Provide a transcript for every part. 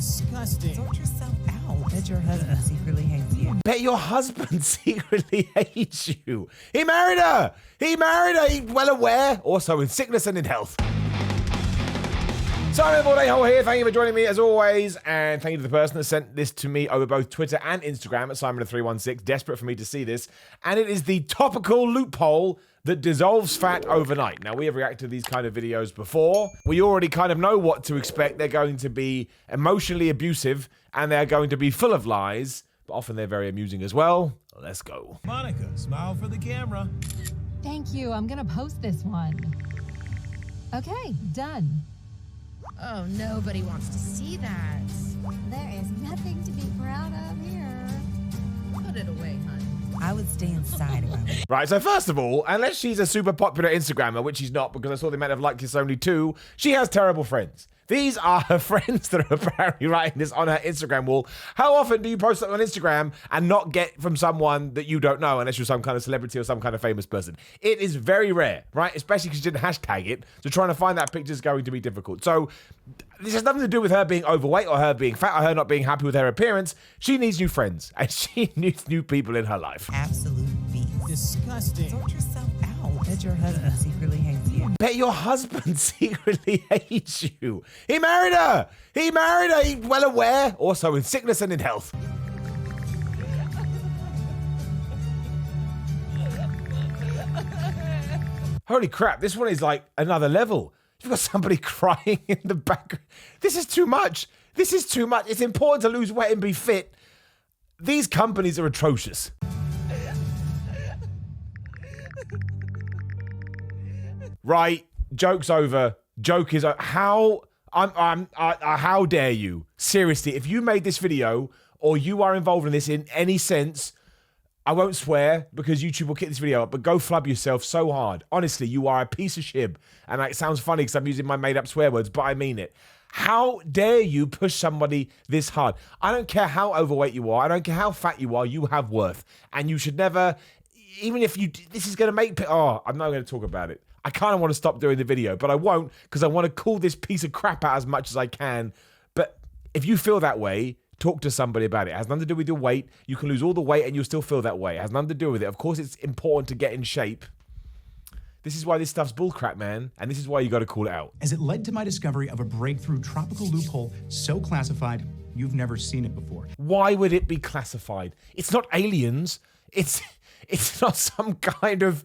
Disgusting. Sort yourself out. Bet your husband secretly hates you. Bet your husband secretly hates you. He married her. He's well aware. Also in sickness and in health. Simon Bordejo here. Thank you for joining me as always. And thank you to the person that sent this to me over both Twitter and Instagram at Simon316. Desperate for me to see this. And it is the topical loophole that dissolves fat overnight. Now, we have reacted to these kind of videos before. We already kind of know what to expect. They're going to be emotionally abusive and they're going to be full of lies, but often they're very amusing as well. Let's go. Monica, smile for the camera. Thank you. I'm gonna post this one. Okay, done. Oh, nobody wants to see that. There is nothing to be proud of here. Put it away, honey. I would stay inside if I was. Right, so first of all, unless she's a super popular Instagrammer, which she's not because I saw the amount of likes it's only 2, she has terrible friends. These are her friends that are apparently writing this on her Instagram wall. How often do you post something on Instagram and not get from someone that you don't know unless you're some kind of celebrity or some kind of famous person? It is very rare, right? Especially because you didn't hashtag it. So trying to find that picture is going to be difficult. So this has nothing to do with her being overweight or her being fat or her not being happy with her appearance. She needs new friends and she needs new people in her life. Absolute beast. Disgusting. Sort yourself out. Bet your husband secretly hates you. Bet your husband secretly hates you. He married her. He's well aware. Also in sickness and in health. Holy crap, this one is like another level. You've got somebody crying in the background. This is too much. It's important to lose weight and be fit. These companies are atrocious. Right, joke's over. Joke is over. How dare you? Seriously, if you made this video or you are involved in this in any sense, I won't swear because YouTube will kick this video up, but go flub yourself so hard. Honestly, you are a piece of shib. And it sounds funny because I'm using my made up swear words, but I mean it. How dare you push somebody this hard? I don't care how overweight you are. I don't care how fat you are. You have worth. And you should never, even if this is going to make, I'm not going to talk about it. I kind of want to stop doing the video, but I won't because I want to call this piece of crap out as much as I can. But if you feel that way, talk to somebody about it. It has nothing to do with your weight. You can lose all the weight and you'll still feel that way. It has nothing to do with it. Of course, it's important to get in shape. This is why this stuff's bullcrap, man. And this is why you got to call it out. As it led to my discovery of a breakthrough tropical loophole so classified, you've never seen it before. Why would it be classified? It's not aliens. It's not some kind of...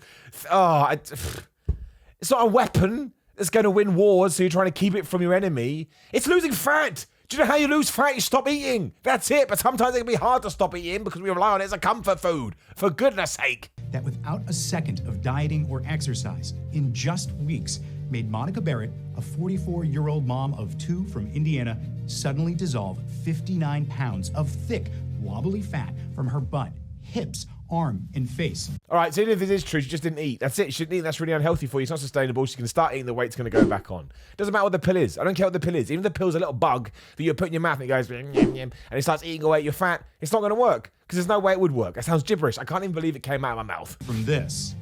It's not a weapon that's going to win wars, so you're trying to keep it from your enemy. It's losing fat. Do you know how you lose fat? You stop eating. That's it. But sometimes it can be hard to stop eating because we rely on it as a comfort food. For goodness sake. That without a second of dieting or exercise, in just weeks, made Monica Barrett, a 44-year-old mom of 2 from Indiana, suddenly dissolve 59 pounds of thick, wobbly fat from her butt, hips, arm, and face. All right, so even if this is true, she just didn't eat. That's it. She shouldn't eat. That's really unhealthy for you. It's not sustainable. She's going to start eating. The weight's going to go back on. Doesn't matter what the pill is. I don't care what the pill is. Even if the pill's a little bug that you put in your mouth and it goes, yum, yum, and it starts eating away at your fat, it's not going to work because there's no way it would work. That sounds gibberish. I can't even believe it came out of my mouth. From this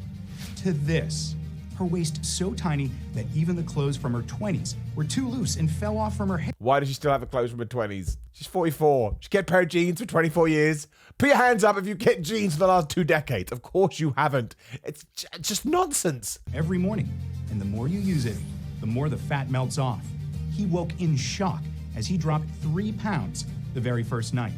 to this, her waist so tiny that even the clothes from her 20s were too loose and fell off from her hips. Why does she still have the clothes from her 20s? She's 44. She kept a pair of jeans for 24 years. Put your hands up if you've kept jeans for the last 2 decades. Of course you haven't. It's just nonsense. Every morning, and the more you use it, the more the fat melts off. He woke in shock as he dropped 3 pounds the very first night.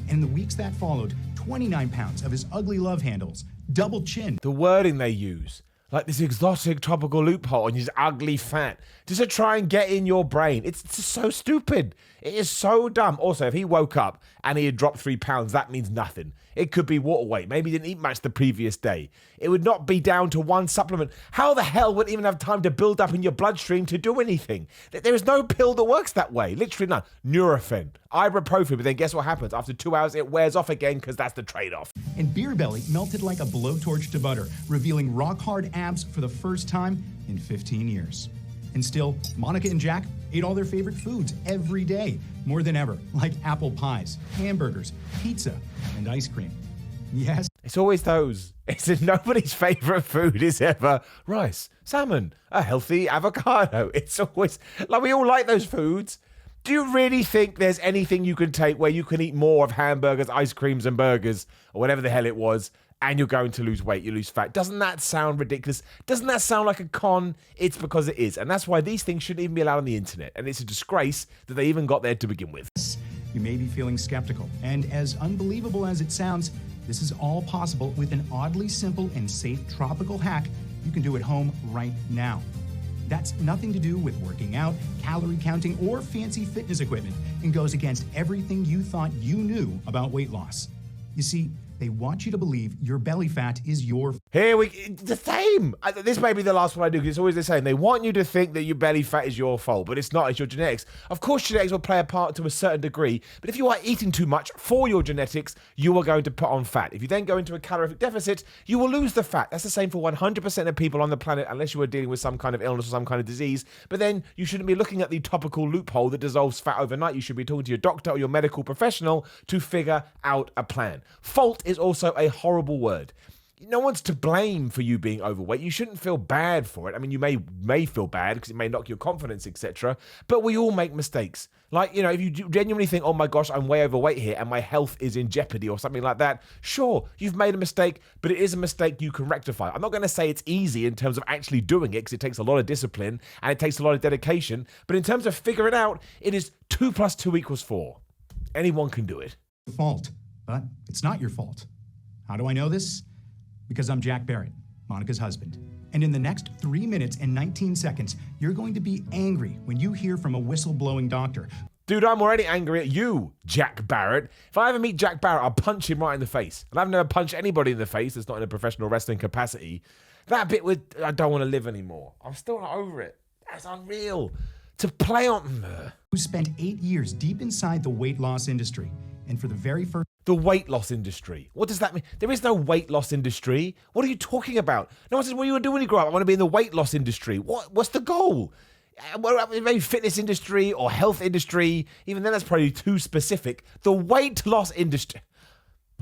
And in the weeks that followed, 29 pounds of his ugly love handles, double chin. The wording they use, like this exotic tropical loophole and he's ugly fat, just to try and get in your brain. It's just so stupid. It is so dumb. Also, if he woke up and he had dropped 3 pounds, that means nothing. It could be water weight. Maybe he didn't eat much the previous day. It would not be down to one supplement. How the hell would it even have time to build up in your bloodstream to do anything? There is no pill that works that way. Literally none. Nurofen, ibuprofen, but then guess what happens? After 2 hours, it wears off again because that's the trade-off. And Beer Belly melted like a blowtorch to butter, revealing rock-hard abs for the first time in 15 years. And still, Monica and Jack ate all their favorite foods every day, more than ever, like apple pies, hamburgers, pizza, and ice cream. Yes. It's always those. It's nobody's favorite food is ever rice, salmon, a healthy avocado. It's always like we all like those foods. Do you really think there's anything you can take where you can eat more of hamburgers, ice creams, and burgers, or whatever the hell it was, and you're going to lose weight, you lose fat? Doesn't that sound ridiculous? Doesn't that sound like a con? It's because it is. And that's why these things shouldn't even be allowed on the internet. And it's a disgrace that they even got there to begin with. You may be feeling skeptical, and as unbelievable as it sounds, this is all possible with an oddly simple and safe tropical hack you can do at home right now. That's nothing to do with working out, calorie counting, or fancy fitness equipment, and goes against everything you thought you knew about weight loss. You see, they want you to believe your belly fat is your The same. This may be the last one I do because it's always the same. They want you to think that your belly fat is your fault, but it's not. It's your genetics. Of course, genetics will play a part to a certain degree, but if you are eating too much for your genetics, you are going to put on fat. If you then go into a calorific deficit, you will lose the fat. That's the same for 100% of people on the planet, unless you are dealing with some kind of illness or some kind of disease. But then you shouldn't be looking at the topical loophole that dissolves fat overnight. You should be talking to your doctor or your medical professional to figure out a plan. Fault is also a horrible word. No one's to blame for you being overweight. You shouldn't feel bad for it. I mean, you may feel bad because it may knock your confidence, etc. But we all make mistakes. Like, you know, if you genuinely think, oh my gosh, I'm way overweight here and my health is in jeopardy or something like that, sure, you've made a mistake, but it is a mistake you can rectify. I'm not going to say it's easy in terms of actually doing it because it takes a lot of discipline and it takes a lot of dedication. But in terms of figuring it out, it is 2 + 2 = 4. Anyone can do it. fault, but it's not your fault. How do I know this? Because I'm Jack Barrett, Monica's husband. And in the next 3 minutes and 19 seconds, you're going to be angry when you hear from a whistleblowing doctor. Dude, I'm already angry at you, Jack Barrett. If I ever meet Jack Barrett, I'll punch him right in the face. And I've never punched anybody in the face that's not in a professional wrestling capacity. That bit with, I don't want to live anymore. I'm still not over it. That's unreal. To play on... Who spent 8 years deep inside the weight loss industry. And for the very first... The weight loss industry. What does that mean? There is no weight loss industry. What are you talking about? No one says, what do you want to do when you grow up? I want to be in the weight loss industry. What's the goal? Maybe fitness industry or health industry. Even then, that's probably too specific. The weight loss industry.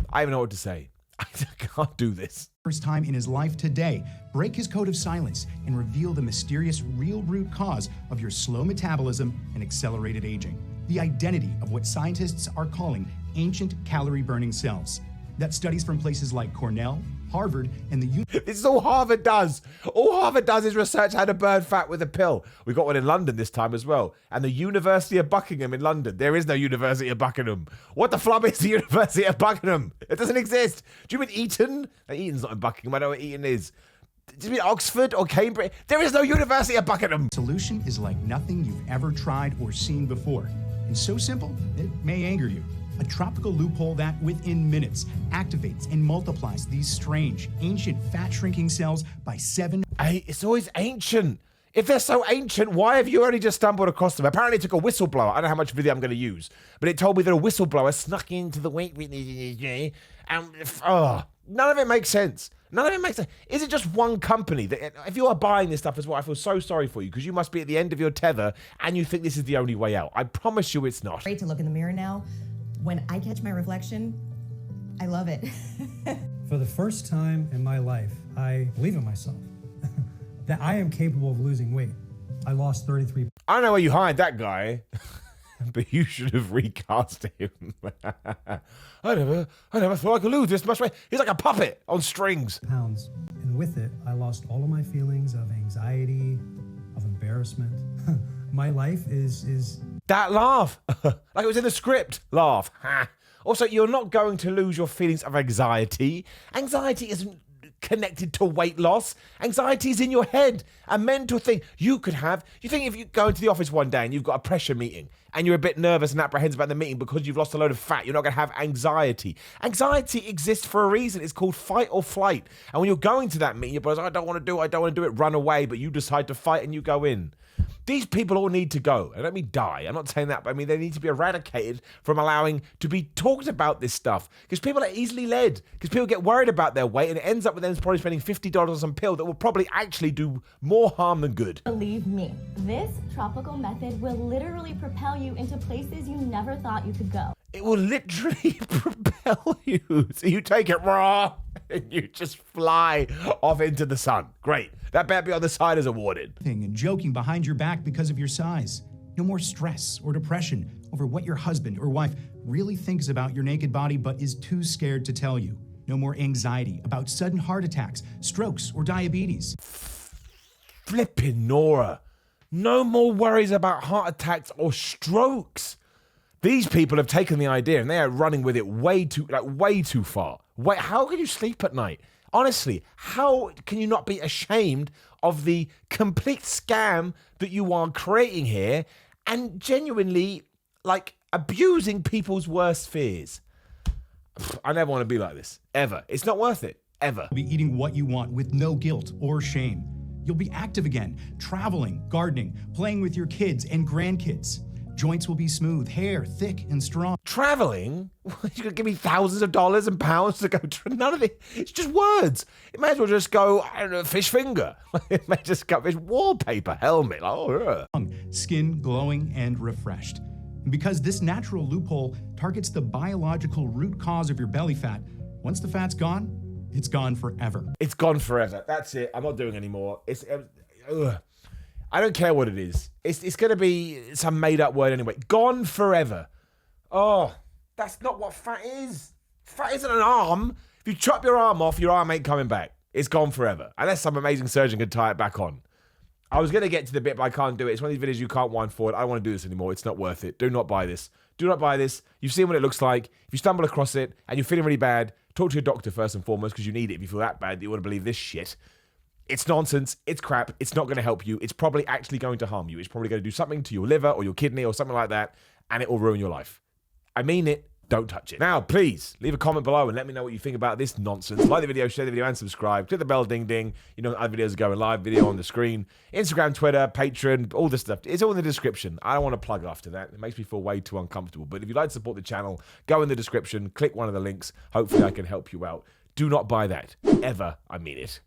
I don't even know what to say. I can't do this. First time in his life today, break his code of silence and reveal the mysterious real root cause of your slow metabolism and accelerated aging. The identity of what scientists are calling ancient calorie-burning cells. That studies from places like Cornell, Harvard, and the... This is all Harvard does. All Harvard does is research how to burn fat with a pill. We got one in London this time as well. And the University of Buckingham in London. There is no University of Buckingham. What the flub is the University of Buckingham? It doesn't exist. Do you mean Eton? No, Eton's not in Buckingham. I know what Eton is. Do you mean Oxford or Cambridge? There is no University of Buckingham. Solution is like nothing you've ever tried or seen before. And so simple, it may anger you. A tropical loophole that, within minutes, activates and multiplies these strange, ancient fat-shrinking cells by 7... Hey, it's always ancient. If they're so ancient, why have you only just stumbled across them? Apparently it took a whistleblower. I don't know how much video I'm going to use. But it told me that a whistleblower snuck into the weight... And, none of it makes sense. None of it makes sense. Is it just one company? That, if you are buying this stuff as well, I feel so sorry for you because you must be at the end of your tether and you think this is the only way out. I promise you it's not. Great to look in the mirror now. When I catch my reflection, I love it. For the first time in my life, I believe in myself that I am capable of losing weight. I lost 33. I don't know where you hired that guy, but you should have recast him. I never thought I could lose this much weight. He's like a puppet on strings. Pounds. And with it, I lost all of my feelings of anxiety, of embarrassment. My life is that laugh, like it was in the script, laugh. Also, you're not going to lose your feelings of anxiety. Anxiety isn't connected to weight loss. Anxiety is in your head, a mental thing you could have. You think if you go into the office one day and you've got a pressure meeting and you're a bit nervous and apprehensive about the meeting because you've lost a load of fat, you're not going to have anxiety. Anxiety exists for a reason. It's called fight or flight. And when you're going to that meeting, you're like, I don't want to do it, run away, but you decide to fight and you go in. These people all need to go. And let me die. I'm not saying that, but I mean, they need to be eradicated from allowing to be talked about this stuff. Because people are easily led. Because people get worried about their weight and it ends up with them probably spending $50 on some pill that will probably actually do more harm than good. Believe me, this tropical method will literally propel you into places you never thought you could go. It will literally propel you. So you take it raw and you just fly off into the sun. Great. That better be on the side as awarded. And joking behind your back because of your size. No more stress or depression over what your husband or wife really thinks about your naked body but is too scared to tell you. No more anxiety about sudden heart attacks, strokes, or diabetes. Flipping Nora. No more worries about heart attacks or strokes. These people have taken the idea and they are running with it way too far. Wait, how can you sleep at night? Honestly, how can you not be ashamed of the complete scam that you are creating here and genuinely, abusing people's worst fears? I never want to be like this, ever. It's not worth it, ever. You'll be eating what you want with no guilt or shame. You'll be active again, traveling, gardening, playing with your kids and grandkids. Joints will be smooth, hair thick and strong. Traveling? You're going to give me thousands of dollars and pounds to go to none of it. It's just words. It may as well just go, I don't know, fish finger. It may just go fish wallpaper, helmet. Skin glowing and refreshed. And because this natural loophole targets the biological root cause of your belly fat, once the fat's gone, it's gone forever. It's gone forever. That's it. I'm not doing anymore. I don't care what it is. It's going to be some made-up word anyway. Gone forever. Oh, that's not what fat is. Fat isn't an arm. If you chop your arm off, your arm ain't coming back. It's gone forever. Unless some amazing surgeon can tie it back on. I was going to get to the bit, but I can't do it. It's one of these videos you can't wind forward. I don't want to do this anymore. It's not worth it. Do not buy this. Do not buy this. You've seen what it looks like. If you stumble across it and you're feeling really bad, talk to your doctor first and foremost because you need it. If you feel that bad, you want to believe this shit. It's nonsense. It's crap. It's not going to help you. It's probably actually going to harm you. It's probably going to do something to your liver or your kidney or something like that, and it will ruin your life. I mean it. Don't touch it. Now, please, leave a comment below and let me know what you think about this nonsense. Like the video, share the video, and subscribe. Click the bell, ding, ding. You know other videos are going live, video on the screen. Instagram, Twitter, Patreon, all this stuff. It's all in the description. I don't want to plug after that. It makes me feel way too uncomfortable. But if you'd like to support the channel, go in the description, click one of the links. Hopefully I can help you out. Do not buy that. Ever. I mean it.